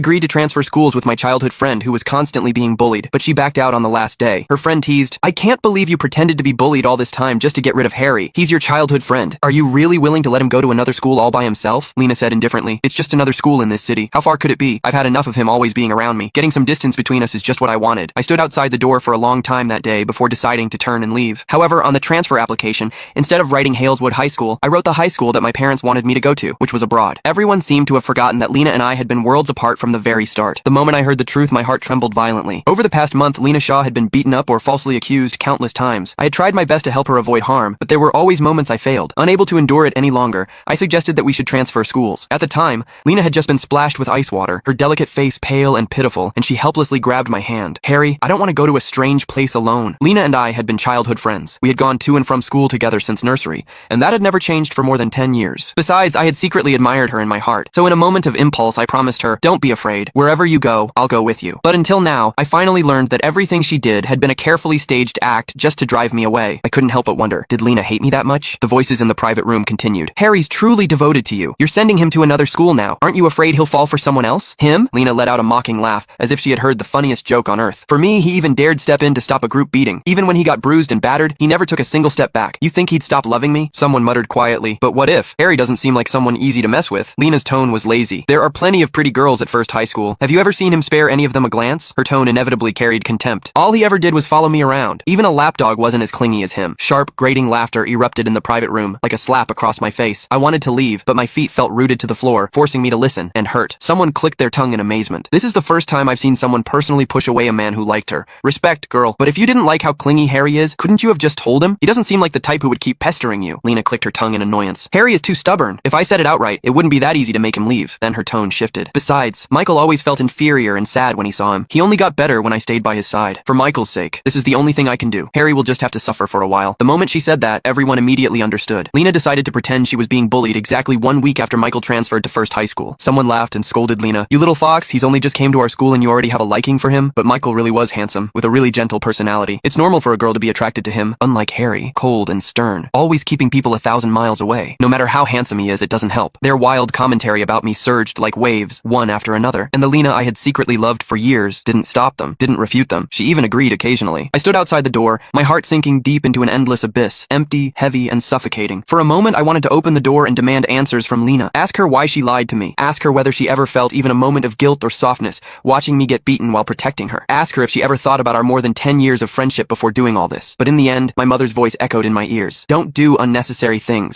Agreed to transfer schools with my childhood friend who was constantly being bullied, but she backed out on the last day. Her friend teased, "I can't believe you pretended to be bullied all this time just to get rid of Harry. He's your childhood friend. Are you really willing to let him go to another school all by himself?" Lena said indifferently, "It's just another school in this city. How far could it be? I've had enough of him always being around me. Getting some distance between us is just what I wanted." I stood outside the door for a long time that day before deciding to turn and leave. However, on the transfer application, instead of writing Haleswood High School, I wrote the high school that my parents wanted me to go to, which was abroad. Everyone seemed to have forgotten that Lena and I had been worlds apart from the very start. The moment I heard the truth, my heart trembled violently. Over the past month, Lena Shaw had been beaten up or falsely accused countless times. I had tried my best to help her avoid harm, but there were always moments I failed. Unable to endure it any longer, I suggested that we should transfer schools. At the time, Lena had just been splashed with ice water, her delicate face pale and pitiful, and she helplessly grabbed my hand. "Harry, I don't want to go to a strange place alone." Lena and I had been childhood friends. We had gone to and from school together since nursery, and that had never changed for more than 10 years. Besides, I had secretly admired her in my heart. So in a moment of impulse, I promised her, "Don't be afraid. Wherever you go, I'll go with you." But until now, I finally learned that everything she did had been a carefully staged act just to drive me away. I couldn't help but wonder, did Lena hate me that much? The voices in the private room continued. "Harry's truly devoted to you. You're sending him to another school now. Aren't you afraid he'll fall for someone else?" "Him?" Lena let out a mocking laugh, as if she had heard the funniest joke on earth. "For me, he even dared step in to stop a group beating. Even when he got bruised and battered, he never took a single step back. You think he'd stop loving me?" Someone muttered quietly, "But what if? Harry doesn't seem like someone easy to mess with." Lena's tone was lazy. "There are plenty of pretty girls at First High School. Have you ever seen him spare any of them a glance?" Her tone inevitably carried contempt. "All he ever did was follow me around. Even a lapdog wasn't as clingy as him." Sharp, grating laughter erupted in the private room, like a slap across my face. I wanted to leave, but my feet felt rooted to the floor, forcing me to listen, and hurt. Someone clicked their tongue in amazement. "This is the first time I've seen someone personally push away a man who liked her. Respect, girl. But if you didn't like how clingy Harry is, couldn't you have just told him? He doesn't seem like the type who would keep pestering you." Lena clicked her tongue in annoyance. "Harry is too stubborn. If I said it outright, it wouldn't be that easy to make him leave." Then her tone shifted. "Besides, Michael always felt inferior and sad when he saw him. He only got better when I stayed by his side. For Michael's sake, this is the only thing I can do. Harry will just have to suffer for a while." The moment she said that, everyone immediately understood. Lena decided to pretend she was being bullied exactly 1 week after Michael transferred to First High School. Someone laughed and scolded Lena. "You little fox, he's only just came to our school and you already have a liking for him?" But Michael really was handsome, with a really gentle personality. It's normal for a girl to be attracted to him, unlike Harry, cold and stern, always keeping people 1,000 miles away. No matter how handsome he is, it doesn't help. Their wild commentary about me surged like waves, one after another, and the Lena I had secretly loved for years didn't stop them, didn't refute them. She even agreed occasionally. I stood outside the door, my heart sinking deep into an endless abyss, empty, heavy, and suffocating. For a moment, I wanted to open the door and demand answers from Lena. Ask her why she lied to me. Ask her whether she ever felt even a moment of guilt or softness, watching me get beaten while protecting her. Ask her if she ever thought about our more than 10 years of friendship before doing all this. But in the end, my mother's voice echoed in my ears. "Don't do unnecessary things.